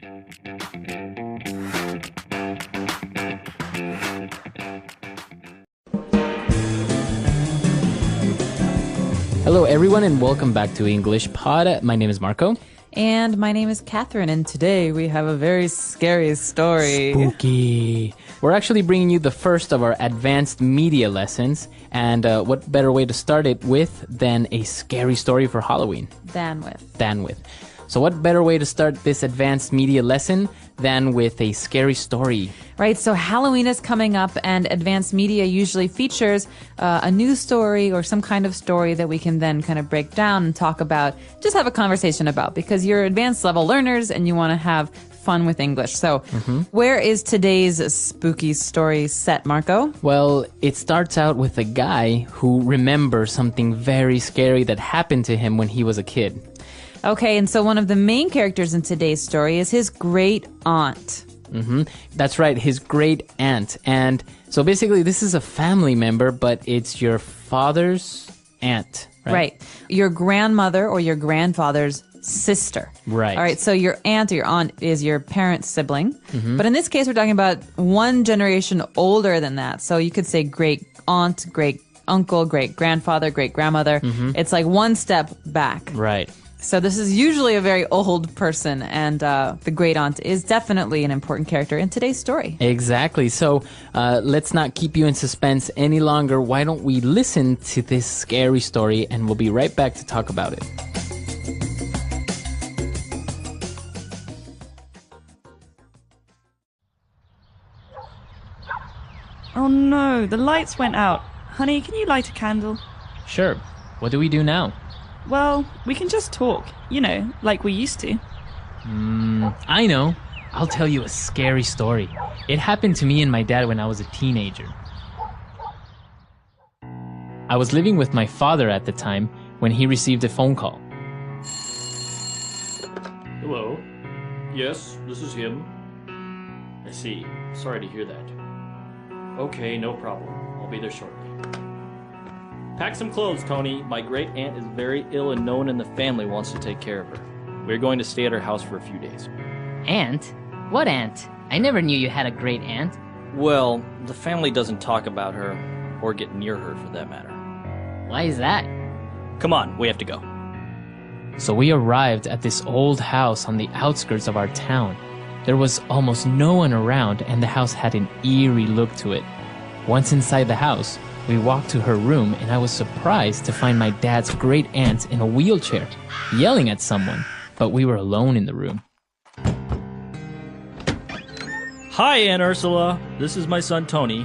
Hello everyone and welcome back to English Pod. My name is Marco. And my name is Catherine, and today we have a very scary story. Spooky. We're actually bringing you the first of our advanced media lessons, and what better way to start it with than a scary story for Halloween? Than with. So what better way to start this advanced media lesson than with a scary story? Right, so Halloween is coming up, and advanced media usually features a news story or some kind of story that we can then kind of break down and talk about, just have a conversation about, because you're advanced level learners and you want to have fun with English. So where is today's spooky story set, Marco? Well, it starts out with a guy who remembers something very scary that happened to him when he was a kid. Okay, and so one of the main characters in today's story is his great aunt. That's right, his great aunt. And so basically this is a family member, but it's your father's aunt, right? Right. Your grandmother or your grandfather's sister. Right. All right, so your aunt or your aunt is your parent's sibling. But in this case, we're talking about one generation older than that. So you could say great aunt, great uncle, great grandfather, great grandmother. It's like one step back. Right. So this is usually a very old person, and the great aunt is definitely an important character in today's story. Exactly. So let's not keep you in suspense any longer. Why don't we listen to this scary story, and we'll be right back to talk about it. Oh no, the lights went out. Honey, can you light a candle? Sure. What do we do now? Well, we can just talk, you know, like we used to. I know. I'll tell you a scary story. It happened to me and my dad when I was a teenager. I was living with my father at the time when he received a phone call. Hello. Yes, this is him. I see. Sorry to hear that. Okay, no problem. I'll be there shortly. Pack some clothes, Tony. My great aunt is very ill and no one in the family wants to take care of her. We're going to stay at her house for a few days. Aunt? What aunt? I never knew you had a great aunt. Well, the family doesn't talk about her, or get near her for that matter. Why is that? Come on, we have to go. So we arrived at this old house on the outskirts of our town. There was almost no one around, and the house had an eerie look to it. Once inside the house, we walked to her room, and I was surprised to find my dad's great aunt in a wheelchair, yelling at someone, but we were alone in the room. Hi, Aunt Ursula. This is my son, Tony.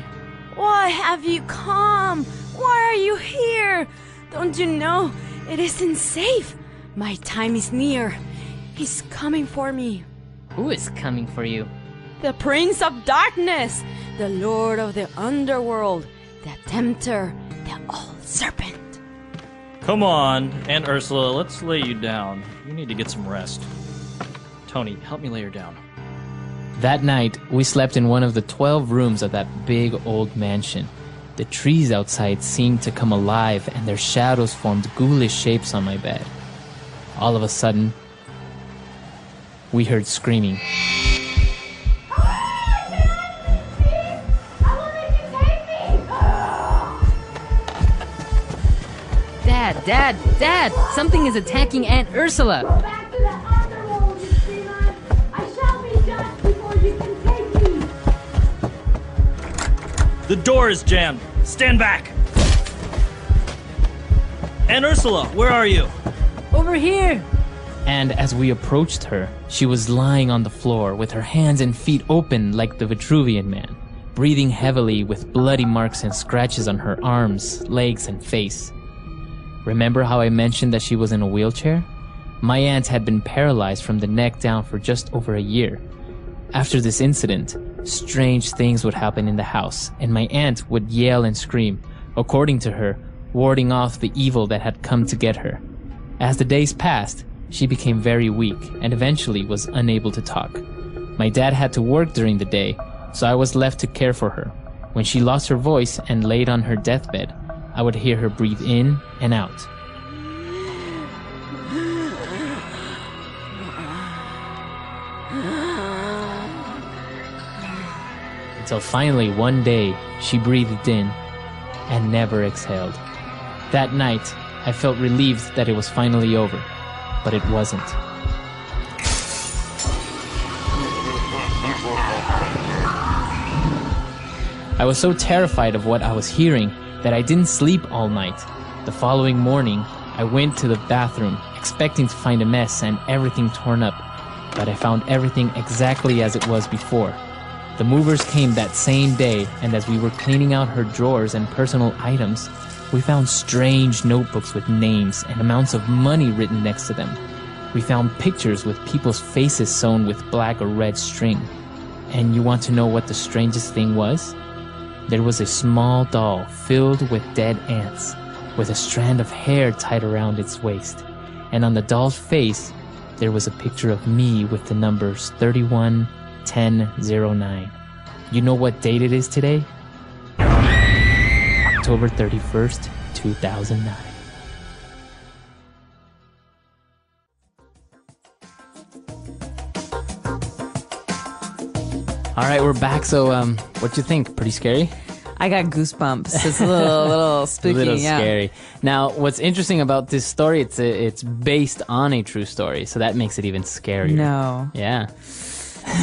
Why have you come? Why are you here? Don't you know it isn't safe? My time is near. He's coming for me. Who is coming for you? The Prince of Darkness, the Lord of the Underworld, the Tempter, the Old Serpent. Come on, Aunt Ursula, let's lay you down. You need to get some rest. Tony, help me lay her down. That night, we slept in one of the 12 rooms of that big old mansion. The trees outside seemed to come alive, and their shadows formed ghoulish shapes on my bed. All of a sudden, we heard screaming. Dad! Something is attacking Aunt Ursula! Go back to the underworld, you dreamer! I shall be judged before you can take me! The door is jammed. Stand back! Aunt Ursula, where are you? Over here! And as we approached her, she was lying on the floor with her hands and feet open like the Vitruvian Man, breathing heavily with bloody marks and scratches on her arms, legs, and face. Remember how I mentioned that she was in a wheelchair? My aunt had been paralyzed from the neck down for just over a year. After this incident, strange things would happen in the house, and my aunt would yell and scream, according to her, warding off the evil that had come to get her. As the days passed, she became very weak and eventually was unable to talk. My dad had to work during the day, so I was left to care for her. When she lost her voice and laid on her deathbed, I would hear her breathe in and out. Till finally, one day, she breathed in and never exhaled. That night, I felt relieved that it was finally over, but it wasn't. I was so terrified of what I was hearing that I didn't sleep all night. The following morning, I went to the bathroom, expecting to find a mess and everything torn up, but I found everything exactly as it was before. The movers came that same day, and as we were cleaning out her drawers and personal items, we found strange notebooks with names and amounts of money written next to them. We found pictures with people's faces sewn with black or red string. And you want to know what the strangest thing was? There was a small doll filled with dead ants, with a strand of hair tied around its waist. And on the doll's face, there was a picture of me with the numbers 311009. You know what date it is today? October 31st, 2009. All right, we're back. So, what'd you think? Pretty scary? I got goosebumps. It's a little spooky. A little yeah. scary. Now, what's interesting about this story? It's based on a true story, so that makes it even scarier. No. Yeah.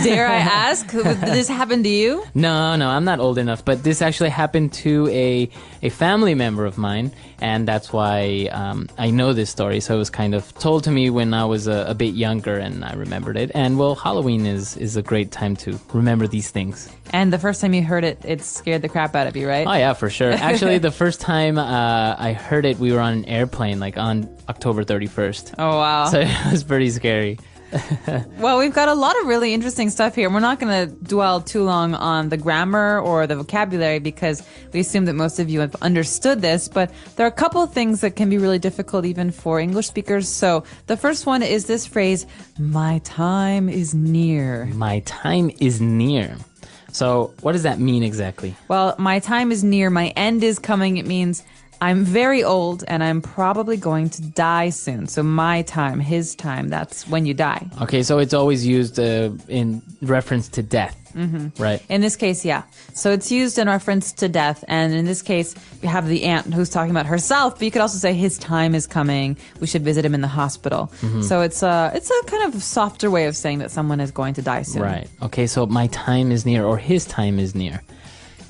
Dare I ask? Did this happen to you? No, I'm not old enough, but this actually happened to a family member of mine, and that's why I know this story. So it was kind of told to me when I was a bit younger, and I remembered it. And well, Halloween is a great time to remember these things. And the first time you heard it, it scared the crap out of you, right? Oh yeah, for sure. Actually, the first time I heard it, we were on an airplane, like on October 31st. Oh, wow. So it was pretty scary. Well, we've got a lot of really interesting stuff here. We're not going to dwell too long on the grammar or the vocabulary because we assume that most of you have understood this, but there are a couple of things that can be really difficult even for English speakers. So the first one is this phrase, my time is near. My time is near. So what does that mean exactly? Well, my time is near. My end is coming. It means I'm very old and I'm probably going to die soon. So my time, his time, that's when you die. Okay, so it's always used in reference to death, right? In this case, yeah. So it's used in reference to death. And in this case, you have the aunt who's talking about herself, but you could also say his time is coming. We should visit him in the hospital. So it's a kind of softer way of saying that someone is going to die soon. Right. Okay, so my time is near, or his time is near.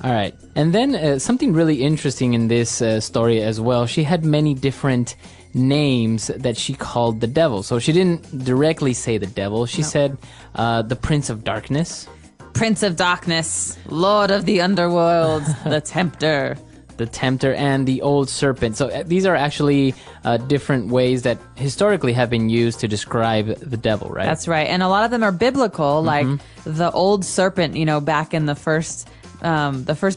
All right. And then something really interesting in this story as well. She had many different names that she called the devil. So she didn't directly say the devil. She said the Prince of Darkness. Prince of Darkness, Lord of the Underworld, the Tempter. The Tempter and the Old Serpent. So these are actually different ways that historically have been used to describe the devil, right? That's right. And a lot of them are biblical, like the Old Serpent, back in the first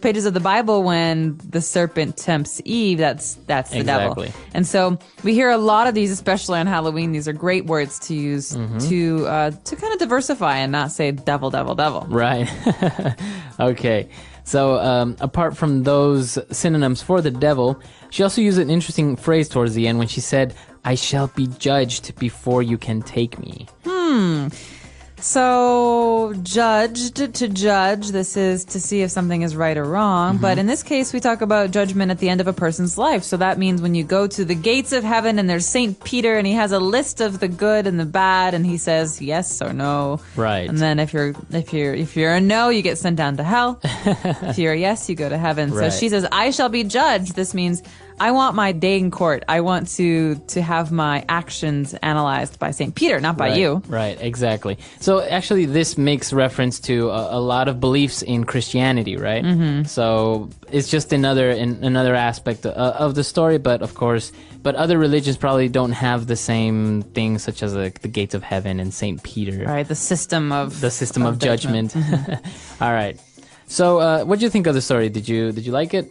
pages of the Bible when the serpent tempts Eve, that's the devil. And so we hear a lot of these, especially on Halloween. These are great words to use to kind of diversify and not say devil, devil, devil. Right. Okay. So apart from those synonyms for the devil, she also used an interesting phrase towards the end when she said, I shall be judged before you can take me. So, judged, to judge, this is to see if something is right or wrong. But in this case, we talk about judgment at the end of a person's life. So that means when you go to the gates of heaven and there's St. Peter and he has a list of the good and the bad and he says yes or no. Right. And then if you're a no, you get sent down to hell. If you're a yes, you go to heaven. Right. So she says, I shall be judged. This means I want my day in court. I want to have my actions analyzed by St. Peter, not by you. Right, exactly. So actually this makes reference to a lot of beliefs in Christianity, right? So it's just another aspect of the story, but of course, other religions probably don't have the same things such as like the gates of heaven and St. Peter. Right, the system of judgment. All right. So what did you think of the story? Did you like it?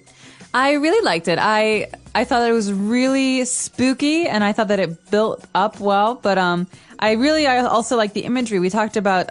I really liked it. I thought it was really spooky, and I thought that it built up well. But I also like the imagery. We talked about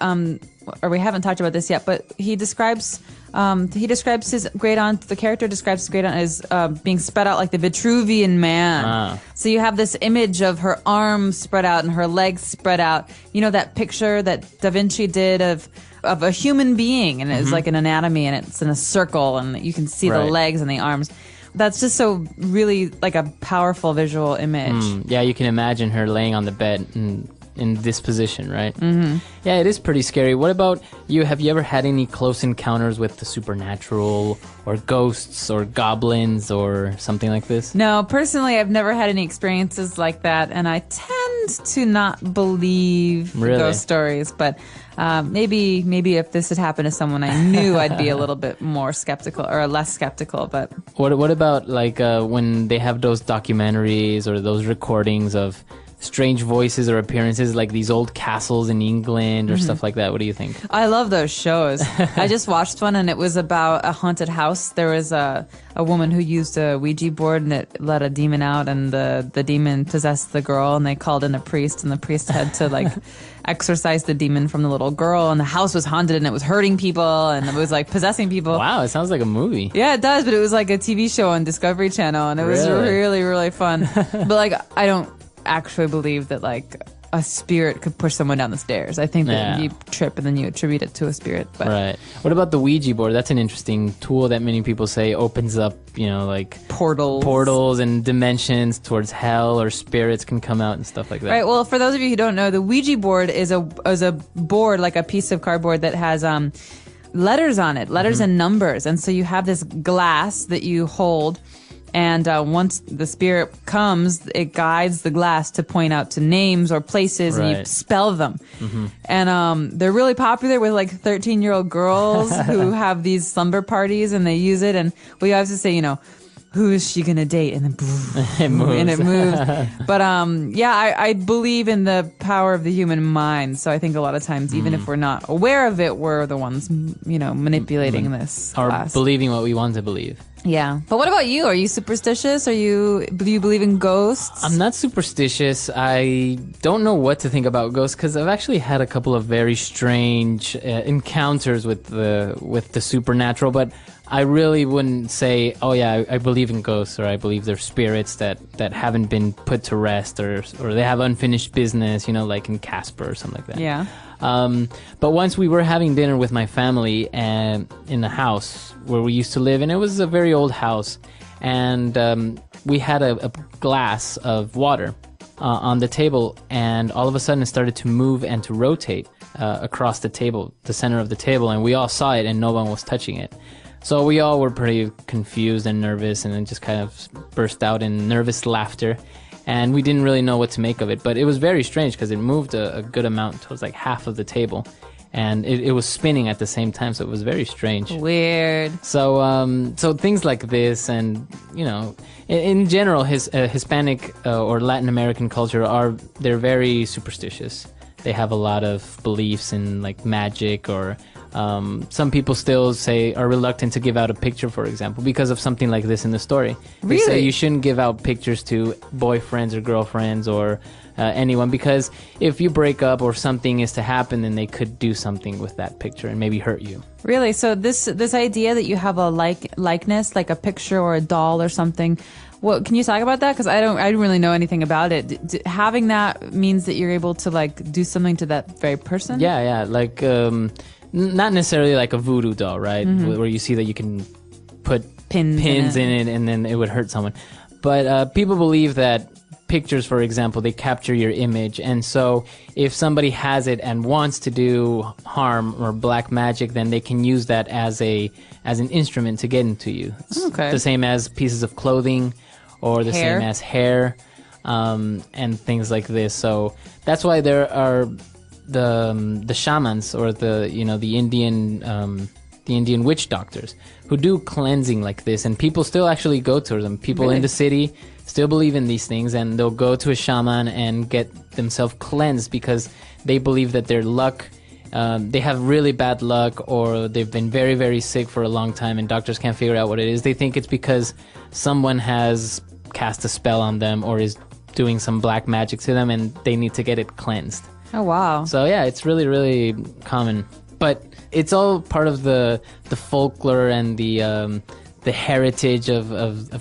or we haven't talked about this yet, but he describes his great aunt. The character describes his great aunt as being spread out like the Vitruvian man. So you have this image of her arms spread out and her legs spread out. You know that picture that Da Vinci did of a human being, and it's like an anatomy, and it's in a circle, and you can see the legs and the arms. That's just so really like a powerful visual image. Yeah, you can imagine her laying on the bed in this position, right? Mm-hmm. Yeah, it is pretty scary. What about you? Have you ever had any close encounters with the supernatural or ghosts or goblins or something like this? No, personally, I've never had any experiences like that, and I tend to not believe ghost stories. But maybe if this had happened to someone I knew, I'd be a little bit more skeptical or less skeptical. But what about like when they have those documentaries or those recordings of strange voices or appearances, like these old castles in England or stuff like that? What do you think? I love those shows. I just watched one, and it was about a haunted house. There was a woman who used a Ouija board, and it let a demon out, and the demon possessed the girl, and they called in a priest, and the priest had to like exorcise the demon from the little girl, and the house was haunted, and it was hurting people, and it was like possessing people. Wow, it sounds like a movie. Yeah, it does, but it was like a TV show on Discovery Channel, and it was really, really fun. But like, I don't actually believe that like a spirit could push someone down the stairs. I think that you trip and then you attribute it to a spirit. But. Right. What about the Ouija board? That's an interesting tool that many people say opens up, like portals and dimensions towards hell, or spirits can come out and stuff like that. Right. Well, for those of you who don't know, the Ouija board is a board, like a piece of cardboard that has letters on it, letters and numbers, and so you have this glass that you hold. And once the spirit comes, it guides the glass to point out to names or places, and you spell them. And they're really popular with like 13-year-old girls who have these slumber parties, and they use it. And we always say, who is she gonna date? And then it moves. But I believe in the power of the human mind. So I think a lot of times, even if we're not aware of it, we're the ones, manipulating this. Or glass. believing what we want to believe. Yeah. But what about you? Are you superstitious? Do you believe in ghosts? I'm not superstitious. I don't know what to think about ghosts because I've actually had a couple of very strange encounters with the supernatural, but I really wouldn't say, oh yeah, I believe in ghosts, or I believe they're spirits that haven't been put to rest, or they have unfinished business, like in Casper or something like that. Yeah. But once we were having dinner with my family in the house where we used to live, and it was a very old house, and we had a glass of water on the table, and all of a sudden it started to move and to rotate across the table, the center of the table, and we all saw it, and no one was touching it. So we all were pretty confused and nervous, and then just kind of burst out in nervous laughter. And we didn't really know what to make of it. But it was very strange because it moved a good amount towards like half of the table. And it was spinning at the same time, so it was very strange. Weird. So things like this, and, in general, Hispanic or Latin American culture they're very superstitious. They have a lot of beliefs in like magic, or some people still are reluctant to give out a picture, for example, because of something like this in the story. They say you shouldn't give out pictures to boyfriends or girlfriends or anyone, because if you break up or something is to happen, then they could do something with that picture and maybe hurt you. Really? So this idea that you have a likeness, like a picture or a doll or something. Well, can you talk about that? Because I don't really know anything about it. Having that means that you're able to like do something to that very person? Yeah. Like, not necessarily like a voodoo doll, right? Where you see that you can put pins in it and then it would hurt someone. But people believe that pictures, for example, they capture your image. And so if somebody has it and wants to do harm or black magic, then they can use that as an instrument to get into you. It's the same as pieces of clothing, or the same as hair, and things like this. So that's why there are the shamans, or the Indian witch doctors who do cleansing like this, and people still actually go to them. People in the city still believe in these things, and they'll go to a shaman and get themselves cleansed because they believe that their luck, they have really bad luck, or they've been very, very sick for a long time and doctors can't figure out what it is. They think it's because someone has cast a spell on them or is doing some black magic to them, and they need to get it cleansed. Oh, wow. So yeah, it's really, really common. But it's all part of the folklore and the heritage of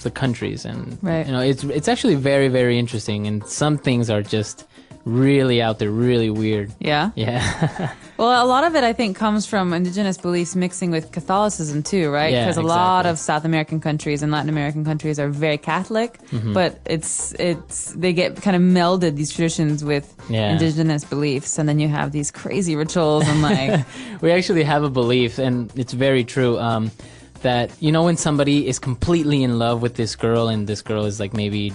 the countries, and Right. it's actually very, very interesting. And some things are just really out there, really weird. Yeah. Yeah. Well, a lot of it, I think, comes from indigenous beliefs mixing with Catholicism too, right? Yeah, Because a lot exactly. of South American countries and Latin American countries are very Catholic, Mm-hmm. but they get kind of melded, these traditions, with Yeah. indigenous beliefs, and then you have these crazy rituals and like We actually have a belief, and it's very true, that, when somebody is completely in love with this girl, and this girl is like maybe,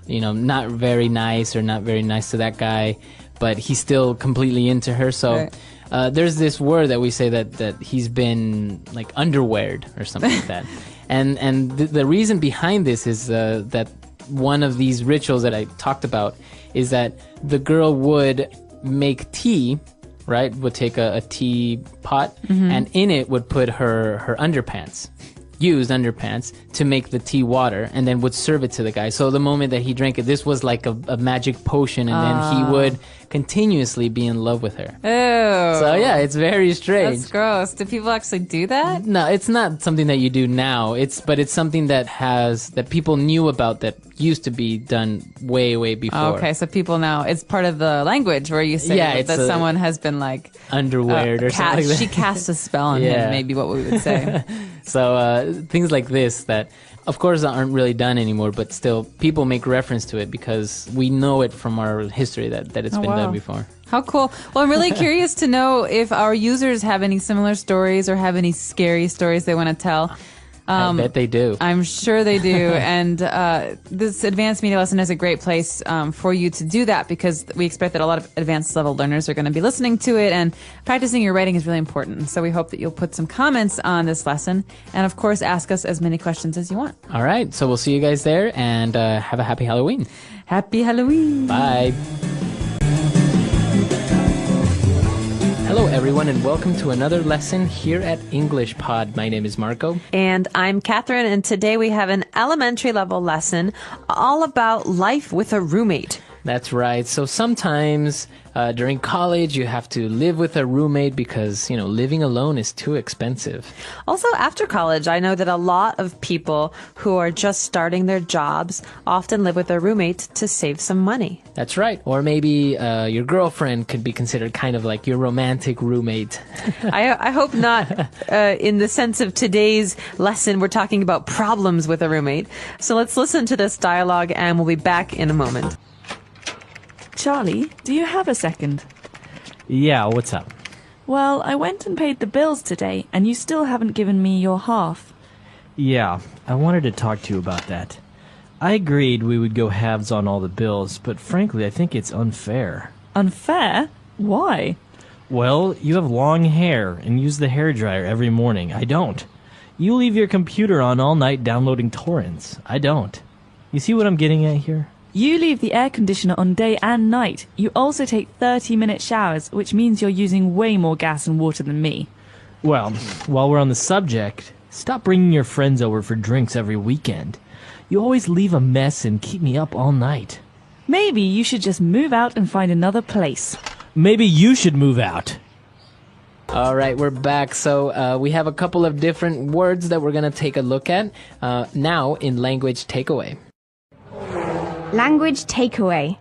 not very nice or not very nice to that guy, but he's still completely into her. So Right. there's this word that we say that he's been like underweared or something like that. And the reason behind this is that one of these rituals that I talked about is that the girl would make tea, right? Would take a tea pot, and in it would put her underpants, used underpants, to make the tea water, and then would serve it to the guy. So the moment that he drank it, this was like a magic potion, and then he would continuously be in love with her. oh, So yeah, it's very strange. that's gross. Do people actually do that? No, it's not something that you do now. But it's something that people knew about, that used to be done way before. Okay, so people now, it's part of the language where you say Yeah, that it's someone has been like Underweared or something like that. She cast a spell on Yeah. him, maybe what we would say. So things like this that, of course, aren't really done anymore, but still people make reference to it because we know it from our history that it's been wow. done before. How cool. Well, I'm really curious to know if our users have any similar stories or have any scary stories they want to tell. I bet they do. I'm sure they do. And this advanced media lesson is a great place for you to do that, because we expect that a lot of advanced level learners are going to be listening to it, and practicing your writing is really important. So we hope that you'll put some comments on this lesson, and of course ask us as many questions as you want. All right, so we'll see you guys there, and have a happy Halloween. Happy Halloween. Bye. Hello, everyone, and welcome to another lesson here at English Pod. My name is Marco. And I'm Catherine, and today we have an elementary level lesson all about life with a roommate. That's right. So sometimes during college, you have to live with a roommate because, living alone is too expensive. Also, after college, I know that a lot of people who are just starting their jobs often live with a roommate to save some money. That's right. Or maybe your girlfriend could be considered kind of like your romantic roommate. I hope not in the sense of today's lesson. We're talking about problems with a roommate. So let's listen to this dialogue, and we'll be back in a moment. Charlie, do you have a second? Yeah, what's up? Well, I went and paid the bills today, and you still haven't given me your half. Yeah, I wanted to talk to you about that. I agreed we would go halves on all the bills, but frankly, I think it's unfair. Unfair? Why? Well, you have long hair and use the hairdryer every morning. I don't. You leave your computer on all night downloading torrents. I don't. You see what I'm getting at here? You leave the air conditioner on day and night. You also take 30-minute showers, which means you're using way more gas and water than me. Well, while we're on the subject, stop bringing your friends over for drinks every weekend. You always leave a mess and keep me up all night. Maybe you should just move out and find another place. Maybe you should move out. All right, we're back. So we have a couple of different words that we're going to take a look at now in language takeaway. Language takeaway.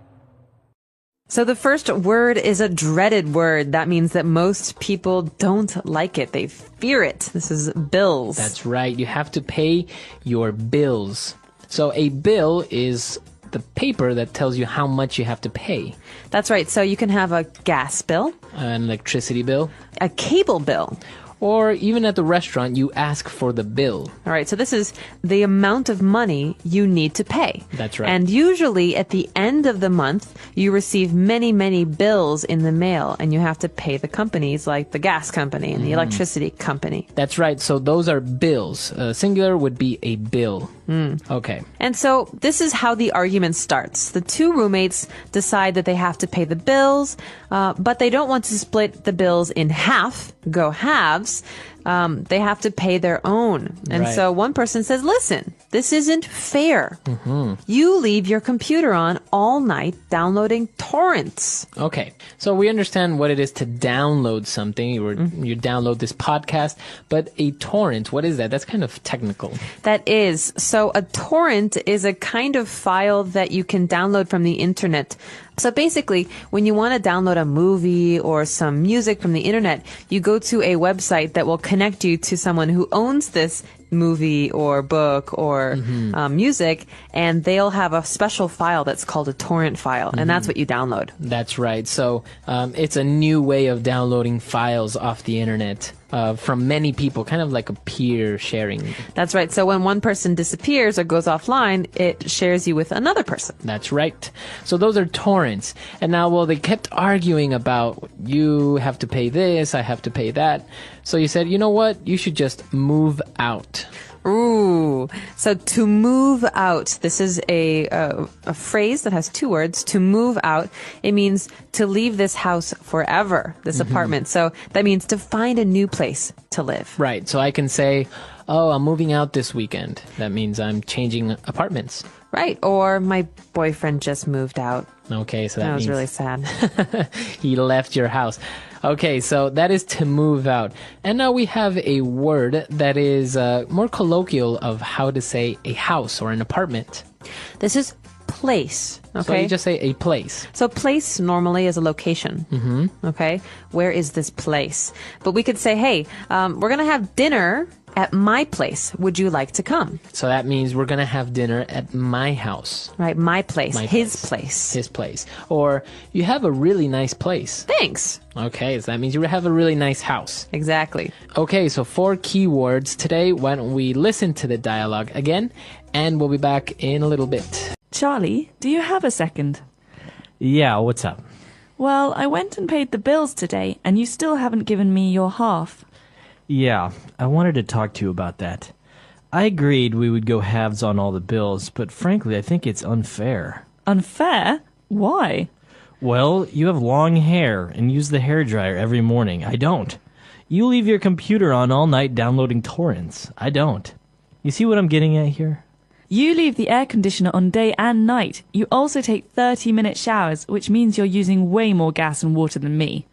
So the first word is a dreaded word. That means that most people don't like it. They fear it. This is bills. That's right. You have to pay your bills. So a bill is the paper that tells you how much you have to pay. That's right. So you can have a gas bill, An electricity bill, a cable bill. or even at the restaurant, you ask for the bill. All right, so this is the amount of money you need to pay. That's right. And usually at the end of the month, you receive many, many bills in the mail, and you have to pay the companies like the gas company and the electricity company. That's right. So those are bills. Singular would be a bill. Okay. And so this is how the argument starts. The two roommates decide that they have to pay the bills, but they don't want to split the bills in half, go halves. they have to pay their own. And Right. so one person says, listen, this isn't fair. You leave your computer on all night downloading torrents. Okay, so we understand what it is to download something. You download this podcast, but a torrent, what is that? That's kind of technical. That is. So a torrent is a kind of file that you can download from the internet. So basically, when you want to download a movie or some music from the internet, you go to a website that will connect you to someone who owns this movie or book or music, and they'll have a special file that's called a torrent file, and that's what you download. That's right. So it's a new way of downloading files off the internet from many people, kind of like a peer sharing. That's right. So when one person disappears or goes offline, it shares you with another person. That's right. So those are torrents. And now, well, they kept arguing about you have to pay this, I have to pay that. So you said, you know what? You should just move out. Ooh. So to move out, this is a phrase that has two words. To move out, it means to leave this house forever, this apartment. So that means to find a new place to live. Right. So I can say, oh, I'm moving out this weekend. That means I'm changing apartments. Right. Or my boyfriend just moved out. Okay, so That was means really sad. he left your house. Okay, so that is to move out. And now we have a word that is more colloquial of how to say a house or an apartment. This is place. Okay. So you just say a place. So place normally is a location. Okay. Where is this place? But we could say, hey, we're going to have dinner at my place. Would you like to come? So that means we're going to have dinner at my house. Right. My place. My His place. His place. Or you have a really nice place. Thanks. Okay, so that means you have a really nice house. Exactly. Okay, so 4 keywords today. Why don't we listen to the dialogue again, and we'll be back in a little bit. Charlie, do you have a second? Yeah, what's up? Well, I went and paid the bills today, and you still haven't given me your half. Yeah, I wanted to talk to you about that. I agreed we would go halves on all the bills, but frankly, I think it's unfair. Unfair? Why? Well, you have long hair and use the hairdryer every morning. I don't. You leave your computer on all night downloading torrents. I don't. You see what I'm getting at here? You leave the air conditioner on day and night. You also take 30-minute showers, which means you're using way more gas and water than me.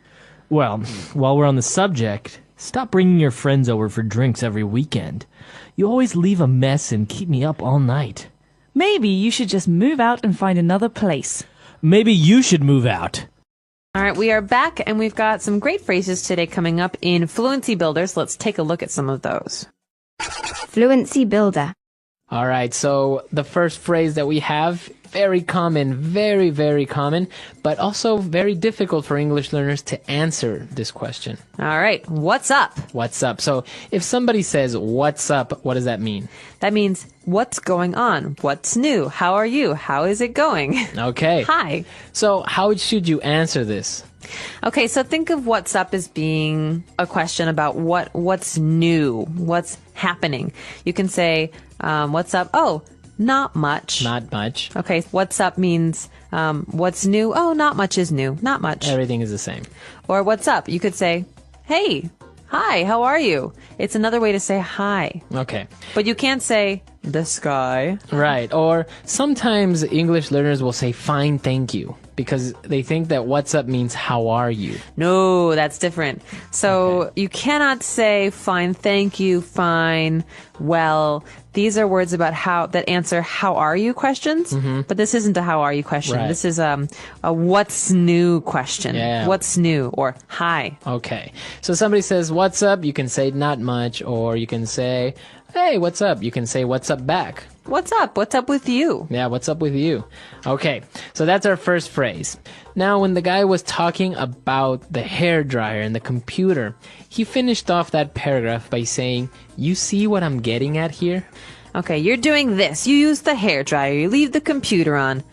Well, while we're on the subject, stop bringing your friends over for drinks every weekend. You always leave a mess and keep me up all night. Maybe you should just move out and find another place. Maybe you should move out. All right, we are back, and we've got some great phrases today coming up in Fluency Builders. Let's take a look at some of those. Fluency Builder. All right, so the first phrase that we have, very common, very, very common, but also very difficult for English learners to answer this question. All right, what's up? What's up? So if somebody says, what's up, what does that mean? That means what's going on? What's new? How are you? How is it going? Okay. Hi. So how should you answer this? Okay, so think of what's up as being a question about what's new, what's happening. You can say, what's up? Oh, not much. Not much. Okay, what's up means what's new? Oh, not much is new. Not much. Everything is the same. Or what's up? You could say, hey, hi, how are you? It's another way to say hi. Okay. But you can't say the sky. Right. Or sometimes English learners will say, fine, thank you, because they think that what's up means how are you? No, that's different. So you cannot say fine, thank you, fine, well. These are words about that answer how are you questions, but this isn't a how are you question. Right. This is a what's new question. Yeah. What's new or hi. Okay. So somebody says, what's up? You can say not much, or you can say, hey, what's up? You can say, what's up back? What's up? What's up with you? Yeah, what's up with you? Okay, so that's our first phrase. Now, when the guy was talking about the hairdryer and the computer, he finished off that paragraph by saying, you see what I'm getting at here? Okay, you're doing this. You use the hairdryer. You leave the computer on.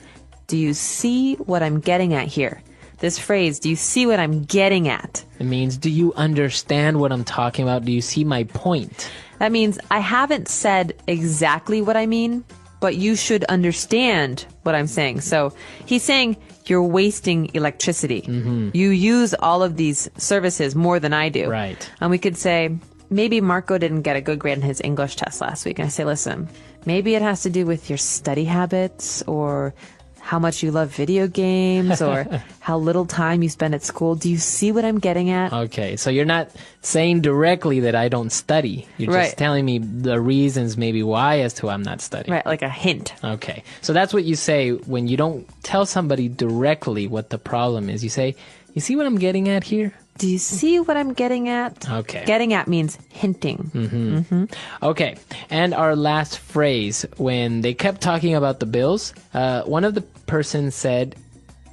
Do you see what I'm getting at here? This phrase, do you see what I'm getting at? It means, do you understand what I'm talking about? Do you see my point? That means I haven't said exactly what I mean, but you should understand what I'm saying. So he's saying you're wasting electricity. You use all of these services more than I do. Right. And we could say, maybe Marco didn't get a good grade in his English test last week. And I say, listen, maybe it has to do with your study habits or how much you love video games or how little time you spend at school. Do you see what I'm getting at? Okay, so you're not saying directly that I don't study. You're Right. just telling me the reasons maybe why as to I'm not studying. Right, like a hint. Okay, so that's what you say when you don't tell somebody directly what the problem is. You say, you see what I'm getting at here? Do you see what I'm getting at? Okay. Getting at means hinting. Okay, and our last phrase, when they kept talking about the bills, one of the persons said,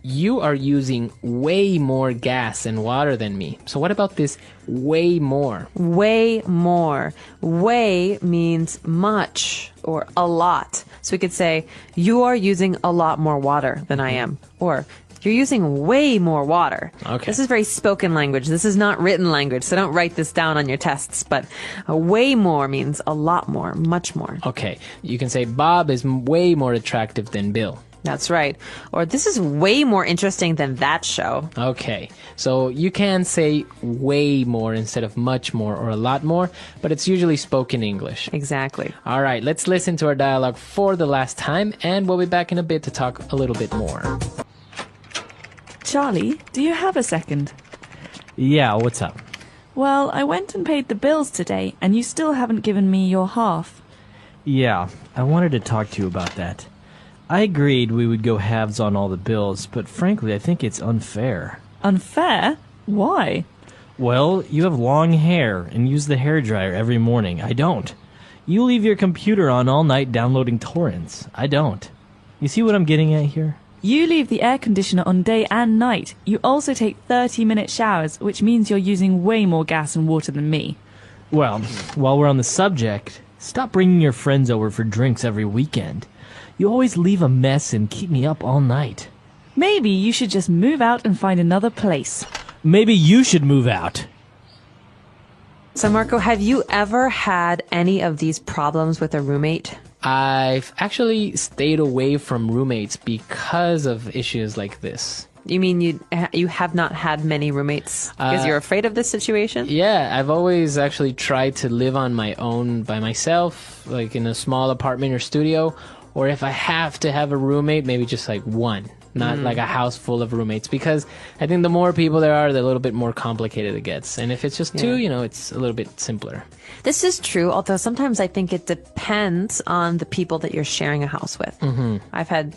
you are using way more gas and water than me. So what about this way more? Way more. Way means much or a lot. So we could say, you are using a lot more water than I am. Or, you're using way more water. Okay. This is very spoken language. This is not written language, so don't write this down on your tests. But way more means a lot more, much more. Okay, you can say Bob is way more attractive than Bill. That's right. Or this is way more interesting than that show. Okay, so you can say way more instead of much more or a lot more, but it's usually spoken English. Exactly. All right, let's listen to our dialogue for the last time, and we'll be back in a bit to talk a little bit more. Charlie, do you have a second? Yeah, what's up? Well, I went and paid the bills today, and you still haven't given me your half. Yeah, I wanted to talk to you about that. I agreed we would go halves on all the bills, but frankly, I think it's unfair. Unfair? Why? Well, you have long hair and use the hairdryer every morning. I don't. You leave your computer on all night downloading torrents. I don't. You see what I'm getting at here? You leave the air conditioner on day and night. You also take 30-minute showers, which means you're using way more gas and water than me. Well, while we're on the subject, stop bringing your friends over for drinks every weekend. You always leave a mess and keep me up all night. Maybe you should just move out and find another place. Maybe you should move out. So, Marco, have you ever had any of these problems with a roommate? I've actually stayed away from roommates because of issues like this. You mean you have not had many roommates because you're afraid of this situation? Yeah, I've always actually tried to live on my own by myself, like in a small apartment or studio, or if I have to have a roommate, maybe just like one, not like a house full of roommates, because I think the more people there are, the little bit more complicated it gets. And if it's just two, it's a little bit simpler. This is true, although sometimes I think it depends on the people that you're sharing a house with. I've had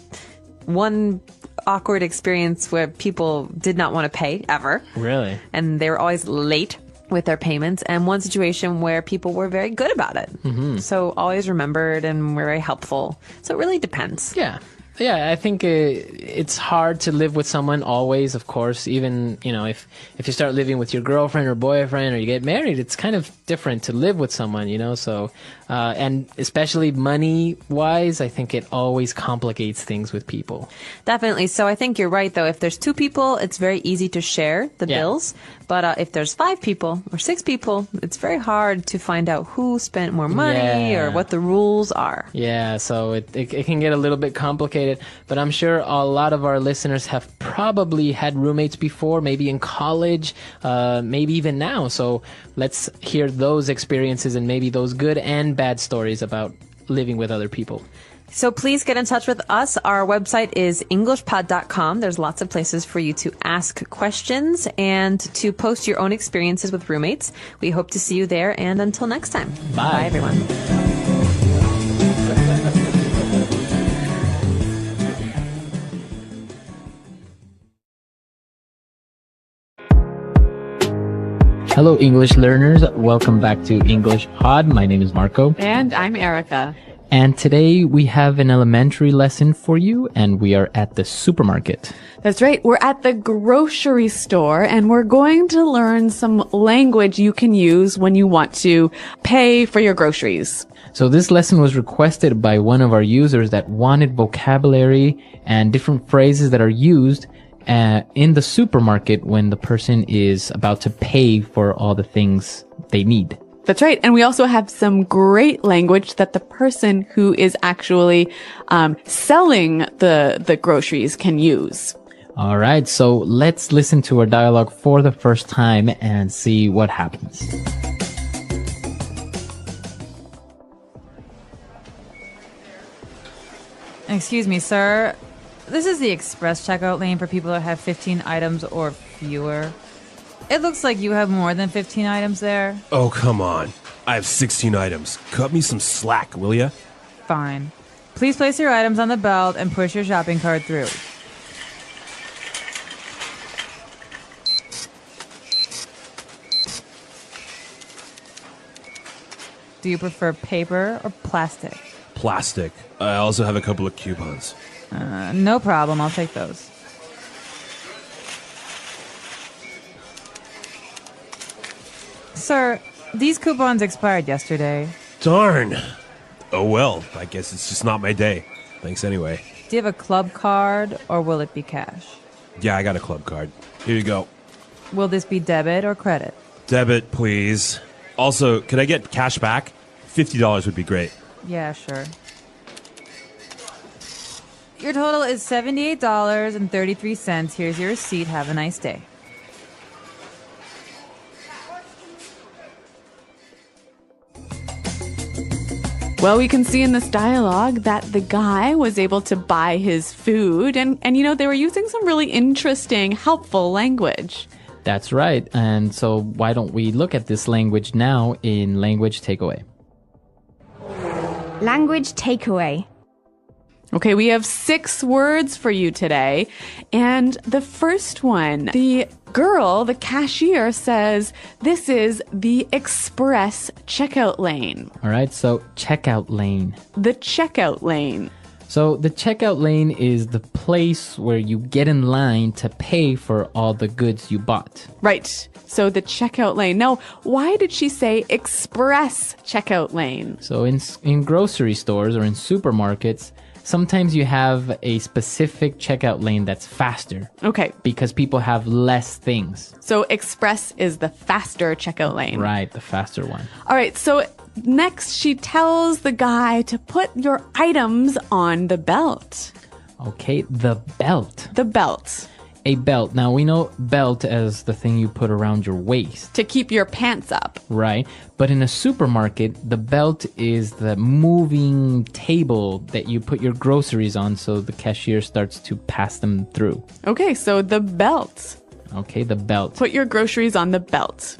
one awkward experience where people did not want to pay ever. Really? And they were always late with their payments, and one situation where people were very good about it. So always remembered and were very helpful. So it really depends. Yeah. Yeah, I think it's hard to live with someone always, of course. Even, if you start living with your girlfriend or boyfriend or you get married, it's kind of different to live with someone, So, and especially money-wise, I think it always complicates things with people. Definitely. So I think you're right, though. If there's 2 people, it's very easy to share the bills. But if there's 5 people or 6 people, it's very hard to find out who spent more money or what the rules are. Yeah, so it can get a little bit complicated. But I'm sure a lot of our listeners have probably had roommates before, maybe in college, maybe even now. So let's hear those experiences and maybe those good and bad stories about living with other people. So please get in touch with us. Our website is englishpod.com. There's lots of places for you to ask questions and to post your own experiences with roommates. We hope to see you there. And until next time. Bye everyone. Hello, English learners. Welcome back to English Pod. My name is Marco. And I'm Erica. And today we have an elementary lesson for you, and we are at the supermarket. That's right. We're at the grocery store, and we're going to learn some language you can use when you want to pay for your groceries. So this lesson was requested by one of our users that wanted vocabulary and different phrases that are used in the supermarket when the person is about to pay for all the things they need. That's right. And we also have some great language that the person who is actually selling the groceries can use. All right. So let's listen to our dialogue for the first time and see what happens. Excuse me, sir. This is the express checkout lane for people that have 15 items or fewer. It looks like you have more than 15 items there. Oh, come on. I have 16 items. Cut me some slack, will ya? Fine. Please place your items on the belt and push your shopping cart through. Do you prefer paper or plastic? Plastic. I also have a couple of coupons. No problem. I'll take those. Sir, these coupons expired yesterday. Darn. Oh well, I guess it's just not my day. Thanks anyway. Do you have a club card or will it be cash? Yeah, I got a club card. Here you go. Will this be debit or credit? Debit, please. Also, could I get cash back? $50 would be great. Yeah, sure. Your total is $78.33. Here's your receipt. Have a nice day. Well, we can see in this dialogue that the guy was able to buy his food and they were using some really interesting, helpful language. That's right. And so why don't we look at this language now in Language Takeaway? Language takeaway. Okay, we have 6 words for you today. And the first one, the girl, the cashier, says this is the express checkout lane. All right, so checkout lane. The checkout lane. So the checkout lane is the place where you get in line to pay for all the goods you bought. Right. So the checkout lane. Now, why did she say express checkout lane? So in grocery stores or in supermarkets, sometimes you have a specific checkout lane that's faster. Okay. Because people have less things. So express is the faster checkout lane. Right, the faster one. All right, so next she tells the guy to put your items on the belt. Okay, the belt. The belt. A belt. Now, we know belt as the thing you put around your waist. To keep your pants up. Right. But in a supermarket, the belt is the moving table that you put your groceries on so the cashier starts to pass them through. Okay, so the belt. Okay, the belt. Put your groceries on the belt.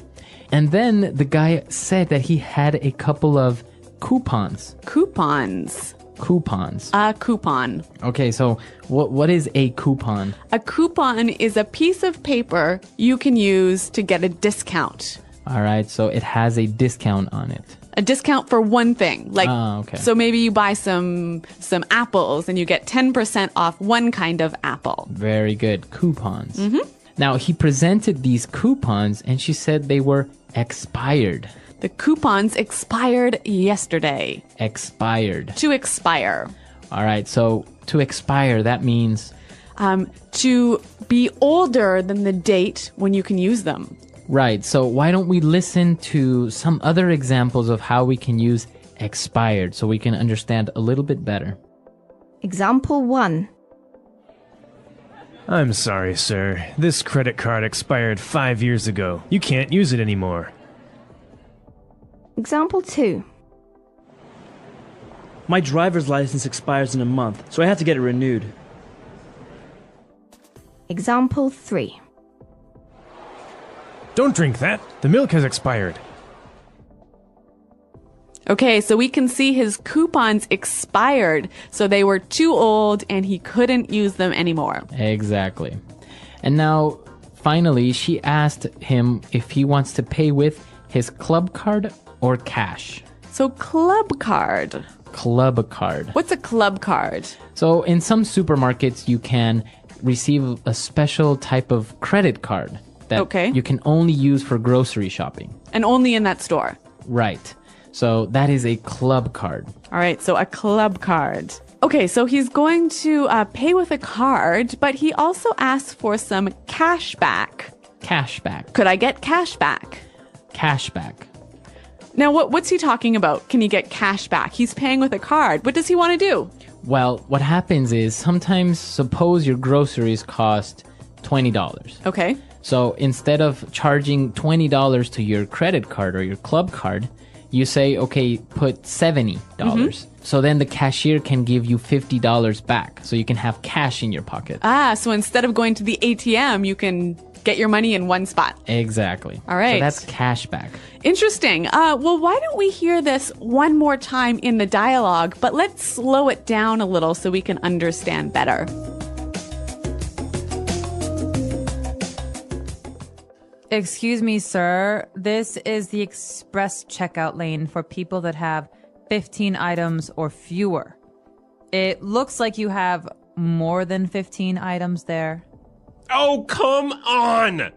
And then the guy said that he had a couple of coupons. Coupons. Coupons. A coupon. Okay, so what is a coupon? A coupon is a piece of paper you can use to get a discount. All right, so it has a discount on it. A discount for one thing. Like, okay. So maybe you buy some apples and you get 10% off one kind of apple. Very good. Coupons. Mm-hmm. Now, he presented these coupons and she said they were expired. The coupons expired yesterday. Expired. To expire. All right, so to expire, that means... to be older than the date when you can use them. Right, so why don't we listen to some other examples of how we can use expired so we can understand a little bit better. Example 1. I'm sorry, sir. This credit card expired 5 years ago. You can't use it anymore. Example 2. My driver's license expires in a month, so I have to get it renewed. Example 3. Don't drink that. The milk has expired. Okay, so we can see his coupons expired, so they were too old and he couldn't use them anymore. Exactly. And now, finally, she asked him if he wants to pay with his club card or cash. So club card. Club card. What's a club card? So in some supermarkets, you can receive a special type of credit card that you can only use for grocery shopping. And only in that store. Right. So that is a club card. All right, so a club card. Okay, so he's going to pay with a card, but he also asks for some cash back. Cash back. Could I get cash back? Cash back. Now, what's he talking about? Can he get cash back? He's paying with a card. What does he want to do? Well, what happens is sometimes, suppose your groceries cost $20. Okay. So instead of charging $20 to your credit card or your club card, you say, okay, put $70. So then the cashier can give you $50 back. So you can have cash in your pocket. So instead of going to the ATM, you can get your money in one spot. Exactly. All right. So that's cash back. Interesting. Well, why don't we hear this one more time in the dialogue, but let's slow it down a little so we can understand better. Excuse me, sir. This is the express checkout lane for people that have 15 items or fewer. It looks like you have more than 15 items there. Oh, come on!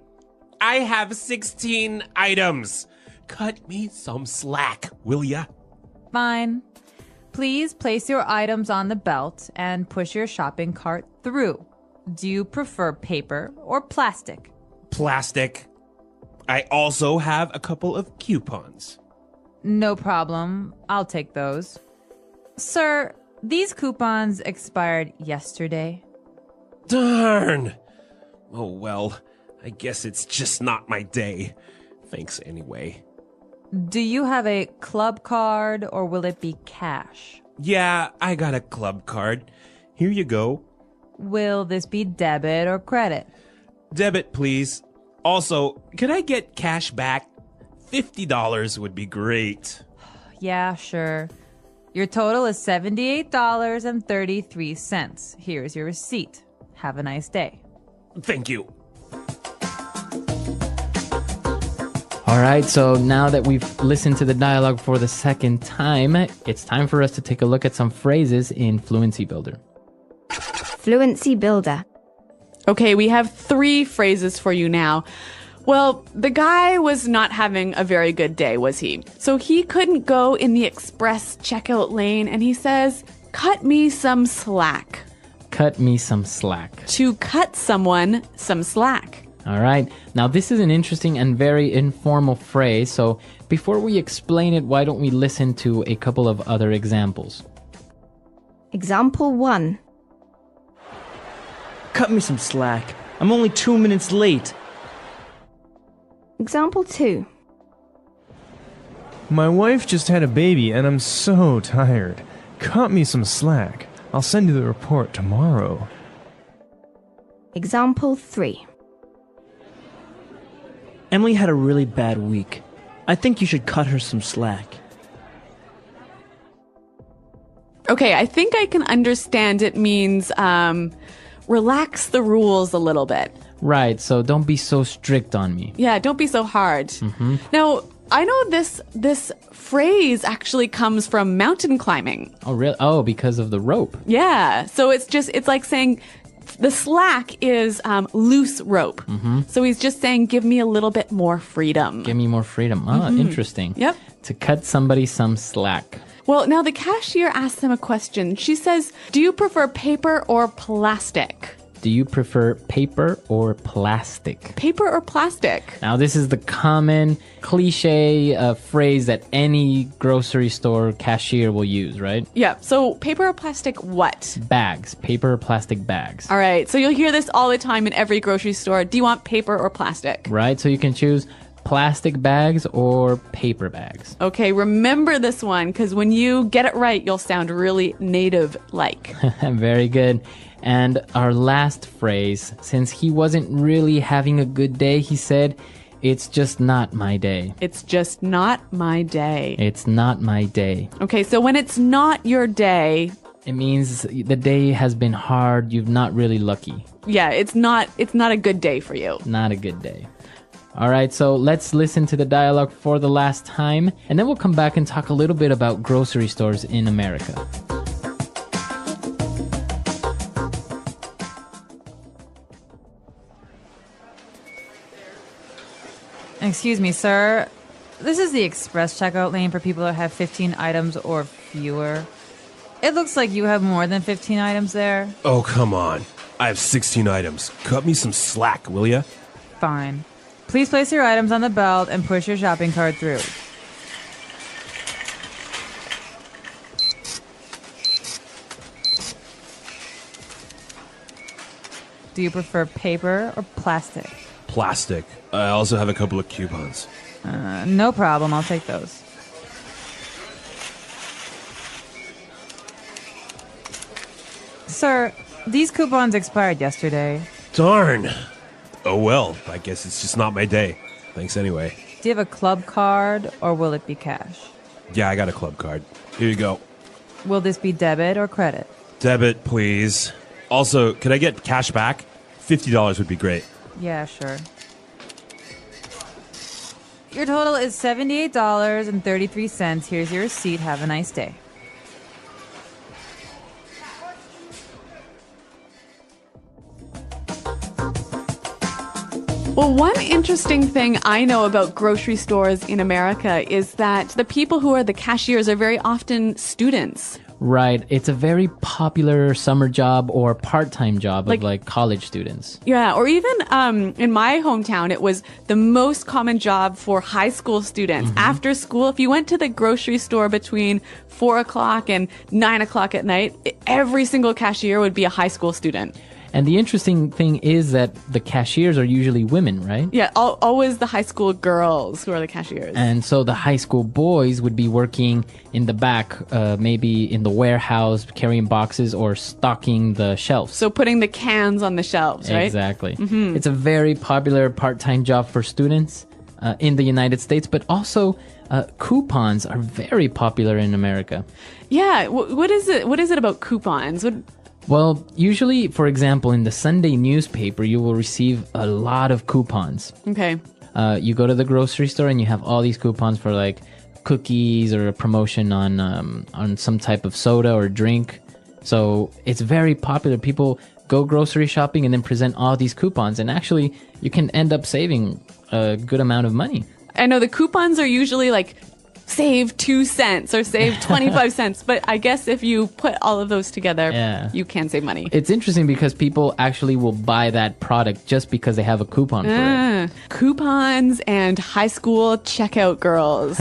I have 16 items. Cut me some slack, will ya? Fine. Please place your items on the belt and push your shopping cart through. Do you prefer paper or plastic? Plastic. I also have a couple of coupons. No problem. I'll take those. Sir, these coupons expired yesterday. Darn! Oh well, I guess it's just not my day. Thanks anyway. Do you have a club card or will it be cash? Yeah, I got a club card. Here you go. Will this be debit or credit? Debit, please. Also, could I get cash back? $50 would be great. Yeah, sure. Your total is $78.33. Here's your receipt. Have a nice day. Thank you. All right, so now that we've listened to the dialogue for the second time, it's time for us to take a look at some phrases in Fluency Builder. Fluency Builder. Okay, we have 3 phrases for you now. Well, the guy was not having a very good day, was he? So he couldn't go in the express checkout lane, and he says, cut me some slack. Cut me some slack. To cut someone some slack. All right. Now, this is an interesting and very informal phrase. So before we explain it, why don't we listen to a couple of other examples? Example 1. Cut me some slack. I'm only 2 minutes late. Example 2. My wife just had a baby and I'm so tired. Cut me some slack. I'll send you the report tomorrow. Example 3. Emily had a really bad week. I think you should cut her some slack. Okay, I think I can understand it means relax the rules a little bit. Right, so don't be so strict on me. Yeah, don't be so hard. Mm-hmm. Now, I know this phrase actually comes from mountain climbing. Oh, really? Oh, because of the rope. Yeah, so it's like saying the slack is loose rope. Mm-hmm. So he's just saying, give me a little bit more freedom. Give me more freedom. Ah, interesting. Yep. To cut somebody some slack. Well, now the cashier asks him a question. She says, do you prefer paper or plastic? Do you prefer paper or plastic? Paper or plastic? Now, this is the common cliche phrase that any grocery store cashier will use, right? Yeah. So paper or plastic what? Bags. Paper or plastic bags. All right. So you'll hear this all the time in every grocery store. Do you want paper or plastic? Right. So you can choose plastic bags or paper bags. Okay. Remember this one, because when you get it right, you'll sound really native-like. Very good. And our last phrase, since he wasn't really having a good day, he said, it's just not my day. It's just not my day. It's not my day. Okay, so when it's not your day, it means the day has been hard. You've not really lucky. Yeah, it's not a good day for you. Not a good day. All right, so let's listen to the dialogue for the last time, and then we'll come back and talk a little bit about grocery stores in America. Excuse me, sir. This is the express checkout lane for people that have 15 items or fewer. It looks like you have more than 15 items there. Oh, come on. I have 16 items. Cut me some slack, will ya? Fine. Please place your items on the belt and push your shopping cart through. Do you prefer paper or plastic? Plastic. I also have a couple of coupons. No problem. I'll take those. Sir, these coupons expired yesterday. Darn. Oh well, I guess it's just not my day. Thanks anyway. Do you have a club card or will it be cash? Yeah, I got a club card. Here you go. Will this be debit or credit? Debit, please. Also, could I get cash back? $50 would be great. Yeah, sure. Your total is $78.33. Here's your receipt. Have a nice day. Well, one interesting thing I know about grocery stores in America is that the people who are the cashiers are very often students. Right. It's a very popular summer job or part-time job Like- of like college students. Yeah, or even in my hometown, it was the most common job for high school students. After school, if you went to the grocery store between 4 o'clock and 9 o'clock at night, every single cashier would be a high school student. And the interesting thing is that the cashiers are usually women, right? Yeah, always the high school girls who are the cashiers. And so the high school boys would be working in the back, maybe in the warehouse, carrying boxes or stocking the shelves. So putting the cans on the shelves, right? Exactly. It's a very popular part-time job for students in the United States, but also coupons are very popular in America. Yeah, what is it? What is it about coupons? Well, usually, for example, in the Sunday newspaper, you will receive a lot of coupons. Okay. You go to the grocery store and you have all these coupons for like cookies or a promotion on some type of soda or drink. So it's very popular. People go grocery shopping and then present all these coupons, and actually you can end up saving a good amount of money. I know the coupons are usually like save 2 cents or save 25 cents, but I guess if you put all of those together, you can save money. It's interesting because people actually will buy that product just because they have a coupon for it. Coupons and high school checkout girls.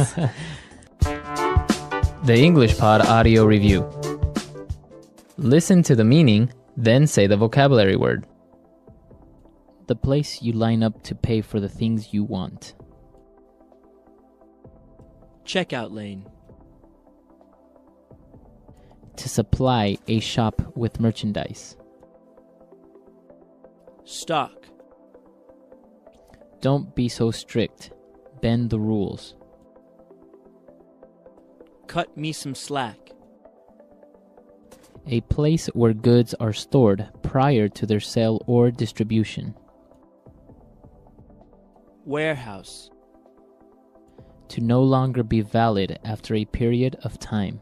The English Pod Audio Review. Listen to the meaning, then say the vocabulary word. The place you line up to pay for the things you want. Checkout lane. To supply a shop with merchandise. Stock. Don't be so strict. Bend the rules. Cut me some slack. A place where goods are stored prior to their sale or distribution. Warehouse. To no longer be valid after a period of time.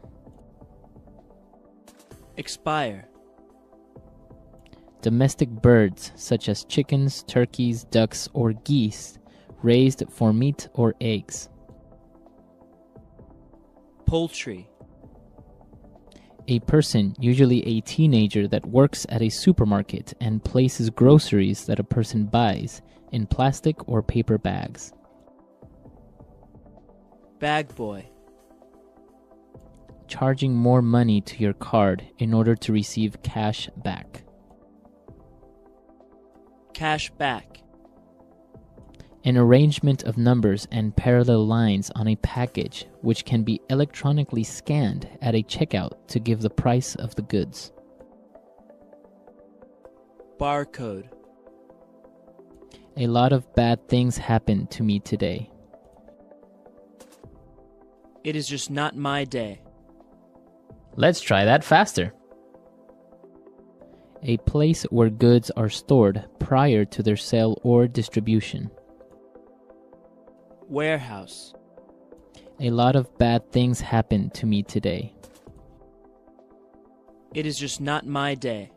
Expire. Domestic birds such as chickens, turkeys, ducks, or geese raised for meat or eggs. Poultry. A person, usually a teenager, that works at a supermarket and places groceries that a person buys in plastic or paper bags. Bag boy. Charging more money to your card in order to receive cash back. Cash back. An arrangement of numbers and parallel lines on a package which can be electronically scanned at a checkout to give the price of the goods. Barcode. A lot of bad things happened to me today. It is just not my day. Let's try that faster. A place where goods are stored prior to their sale or distribution. Warehouse. A lot of bad things happened to me today. It is just not my day.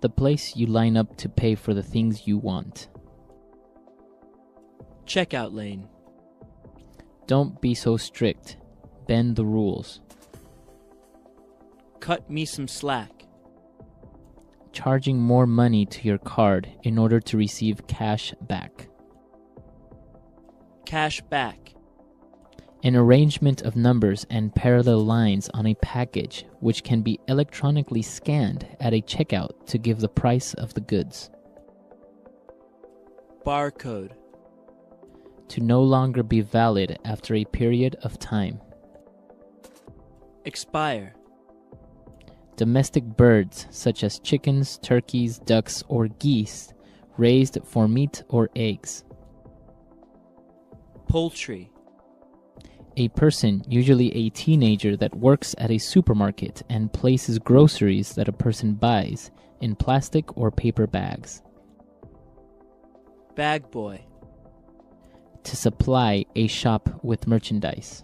The place you line up to pay for the things you want. Checkout lane. Don't be so strict. Bend the rules. Cut me some slack. Charging more money to your card in order to receive cash back. Cash back. An arrangement of numbers and parallel lines on a package which can be electronically scanned at a checkout to give the price of the goods. Barcode. To no longer be valid after a period of time. Expire. Domestic birds such as chickens, turkeys, ducks, or geese raised for meat or eggs. Poultry. A person, usually a teenager, that works at a supermarket and places groceries that a person buys in plastic or paper bags. Bag boy. To supply a shop with merchandise.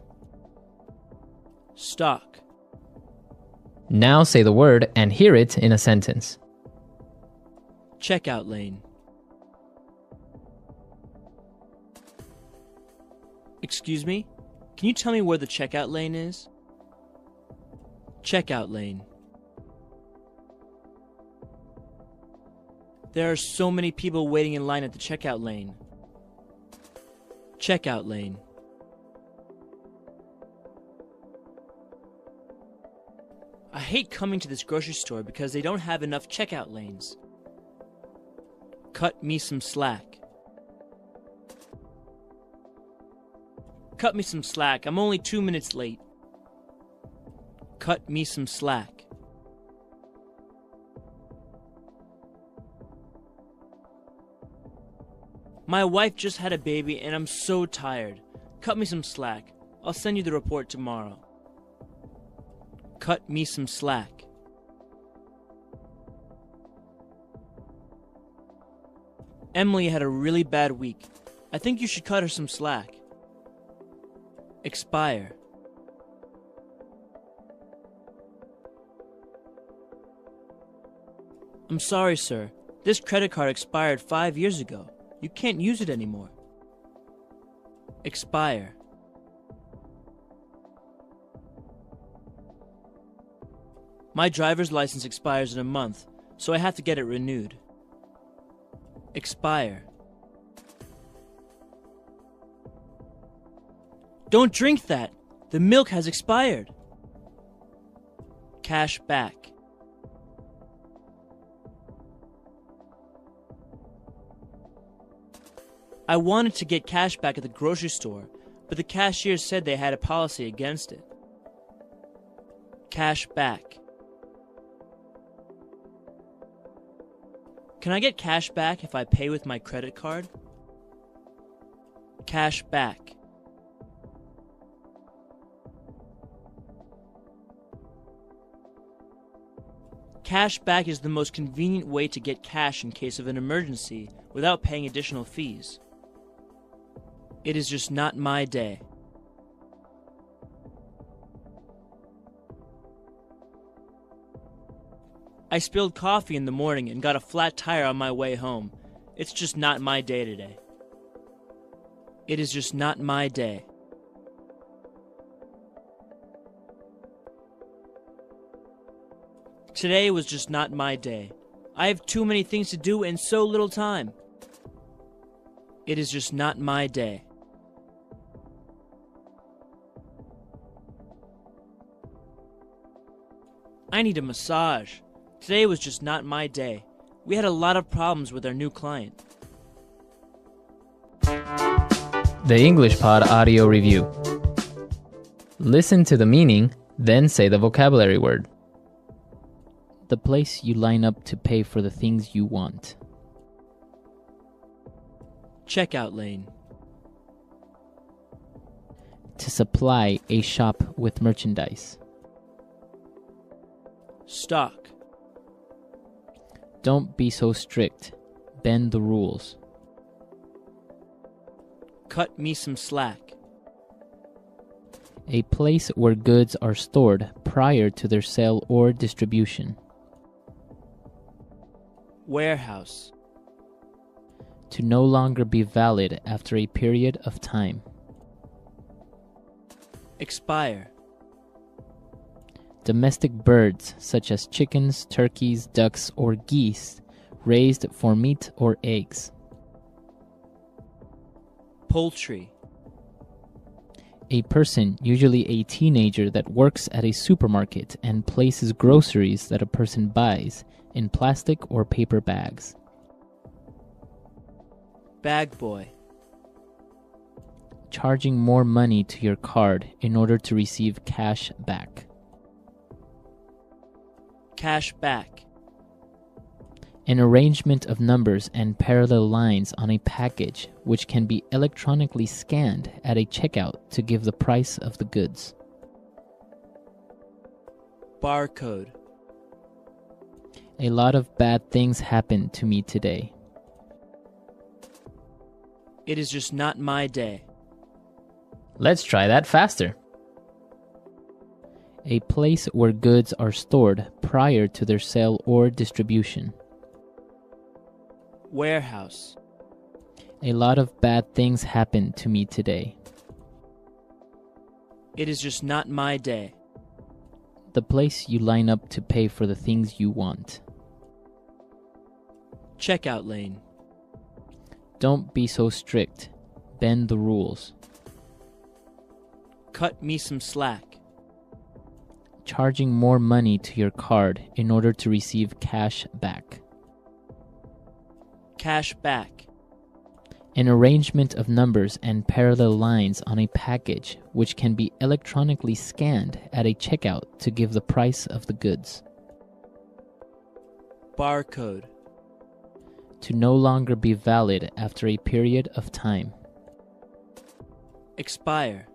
Stock. Now say the word and hear it in a sentence. Checkout lane. Excuse me? Can you tell me where the checkout lane is? Checkout lane. There are so many people waiting in line at the checkout lane. Checkout lane. I hate coming to this grocery store because they don't have enough checkout lanes. Cut me some slack. Cut me some slack. I'm only 2 minutes late. Cut me some slack. My wife just had a baby and I'm so tired. Cut me some slack. I'll send you the report tomorrow. Cut me some slack. Emily had a really bad week. I think you should cut her some slack. Expire. I'm sorry, sir. This credit card expired 5 years ago. You can't use it anymore. Expire. My driver's license expires in a month, so I have to get it renewed. Expire. Don't drink that! The milk has expired. Cash back. I wanted to get cash back at the grocery store, but the cashier said they had a policy against it. Cash back. Can I get cash back if I pay with my credit card? Cash back. Cash back is the most convenient way to get cash in case of an emergency without paying additional fees. It is just not my day. I spilled coffee in the morning and got a flat tire on my way home. It's just not my day today. It is just not my day. Today was just not my day. I have too many things to do and so little time. It is just not my day. I need a massage. Today was just not my day. We had a lot of problems with our new client. The English Pod Audio Review. Listen to the meaning, then say the vocabulary word. The place you line up to pay for the things you want. Checkout lane. To supply a shop with merchandise. Stock. Don't be so strict. Bend the rules. Cut me some slack. A place where goods are stored prior to their sale or distribution. Warehouse. To no longer be valid after a period of time. Expire. Domestic birds such as chickens, turkeys, ducks, or geese raised for meat or eggs. Poultry. A person, usually a teenager, that works at a supermarket and places groceries that a person buys in plastic or paper bags. Bag boy. Charging more money to your card in order to receive cash back. Cash back. An arrangement of numbers and parallel lines on a package which can be electronically scanned at a checkout to give the price of the goods. Barcode. A lot of bad things happened to me today. It is just not my day. Let's try that faster. A place where goods are stored prior to their sale or distribution. Warehouse. A lot of bad things happened to me today. It is just not my day. The place you line up to pay for the things you want. Checkout lane. Don't be so strict. Bend the rules. Cut me some slack. Charging more money to your card in order to receive cash back. Cash back. An arrangement of numbers and parallel lines on a package which can be electronically scanned at a checkout to give the price of the goods. Barcode. To no longer be valid after a period of time. Expire.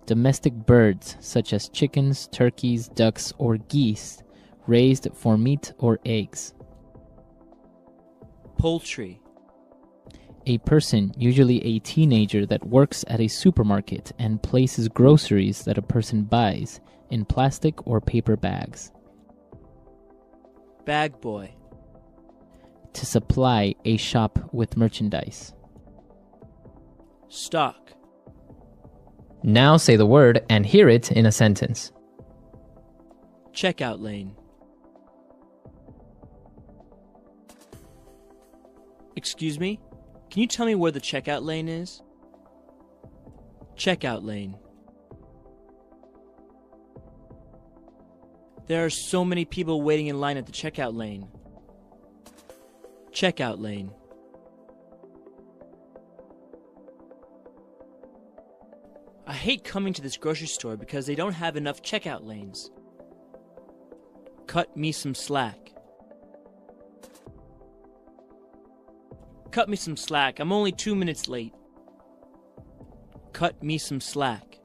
Domestic birds such as chickens, turkeys, ducks, or geese raised for meat or eggs. Poultry. A person, usually a teenager, that works at a supermarket and places groceries that a person buys in plastic or paper bags. Bag boy. To supply a shop with merchandise. Stock. Now say the word and hear it in a sentence. Checkout lane. Excuse me? Can you tell me where the checkout lane is? Checkout lane. There are so many people waiting in line at the checkout lane. Checkout lane. I hate coming to this grocery store because they don't have enough checkout lanes. Cut me some slack. Cut me some slack. I'm only 2 minutes late. Cut me some slack.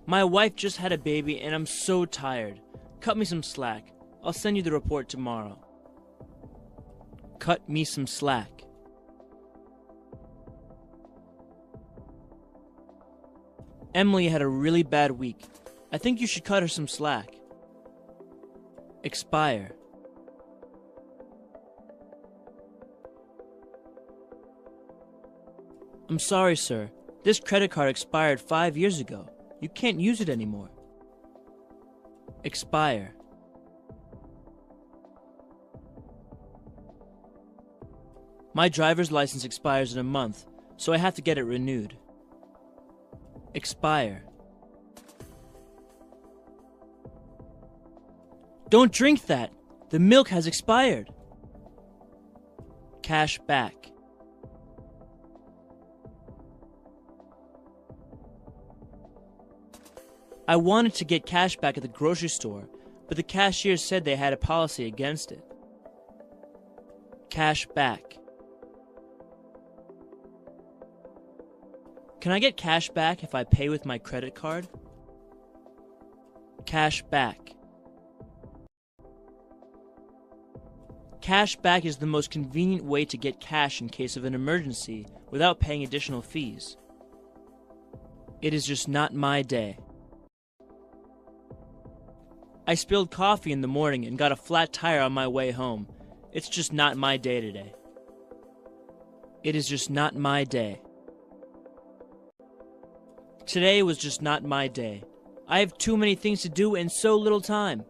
My wife just had a baby and I'm so tired. Cut me some slack. I'll send you the report tomorrow. Cut me some slack. Emily had a really bad week. I think you should cut her some slack. Expire. I'm sorry, sir. This credit card expired 5 years ago. You can't use it anymore. Expire. My driver's license expires in a month, so I have to get it renewed. Expire. Don't drink that! The milk has expired. Cash back. I wanted to get cash back at the grocery store, but the cashier said they had a policy against it. Cash back. Can I get cash back if I pay with my credit card? Cash back. Cash back is the most convenient way to get cash in case of an emergency without paying additional fees. It is just not my day. I spilled coffee in the morning and got a flat tire on my way home. It's just not my day today. It is just not my day. Today was just not my day. I have too many things to do and so little time.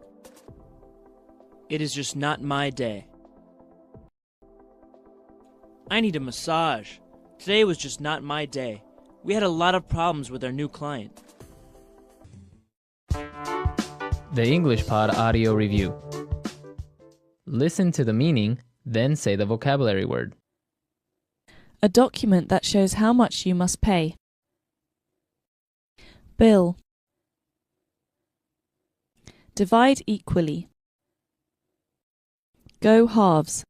It is just not my day. I need a massage. Today was just not my day. We had a lot of problems with our new client. The English Pod Audio Review. Listen to the meaning, then say the vocabulary word. A document that shows how much you must pay. Bill. Divide equally. Go halves.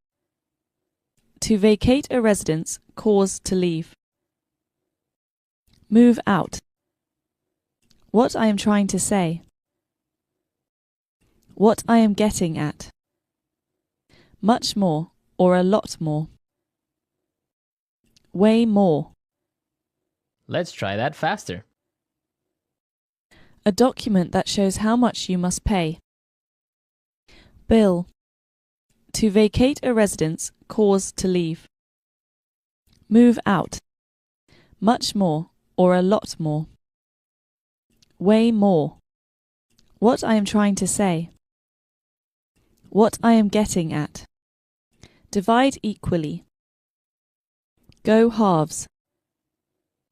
To vacate a residence, cause to leave. Move out. What I am trying to say. What I am getting at. Much more, or a lot more. Way more. Let's try that faster. A document that shows how much you must pay. Bill. To vacate a residence, cause to leave. Move out. Much more, or a lot more. Way more. What I am trying to say. What I am getting at. Divide equally. Go halves.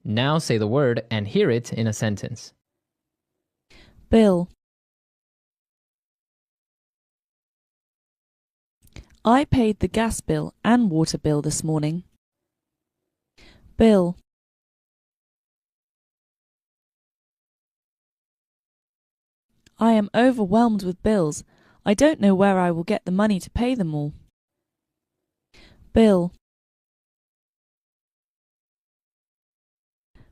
Now say the word and hear it in a sentence. Bill. I paid the gas bill and water bill this morning. Bill. I am overwhelmed with bills. I don't know where I will get the money to pay them all. Bill.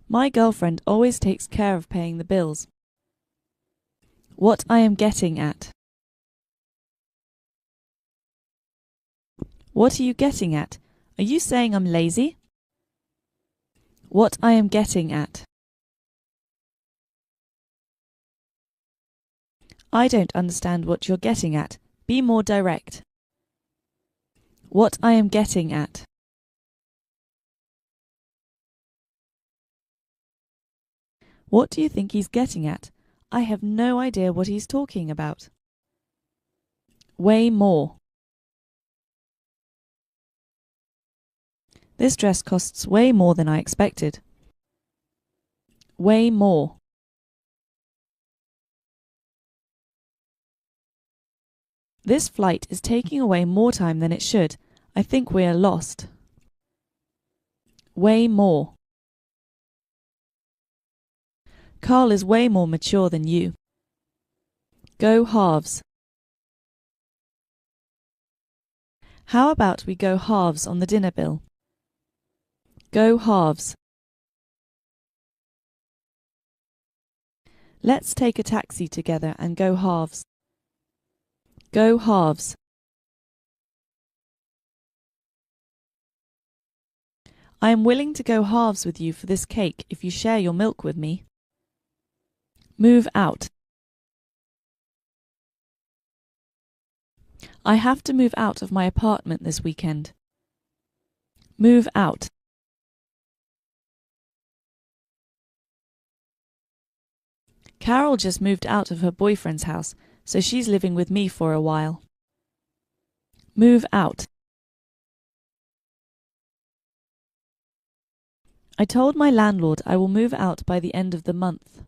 My girlfriend always takes care of paying the bills. What I am getting at. What are you getting at? Are you saying I'm lazy? What I am getting at. I don't understand what you're getting at. Be more direct. What I am getting at. What do you think he's getting at? I have no idea what he's talking about. Way more. This dress costs way more than I expected. Way more. This flight is taking away more time than it should. I think we are lost. Way more. Carl is way more mature than you. Go halves. How about we go halves on the dinner bill? Go halves. Let's take a taxi together and go halves. Go halves. I am willing to go halves with you for this cake if you share your milk with me. Move out. I have to move out of my apartment this weekend. Move out. Carol just moved out of her boyfriend's house, so she's living with me for a while. Move out. I told my landlord I will move out by the end of the month.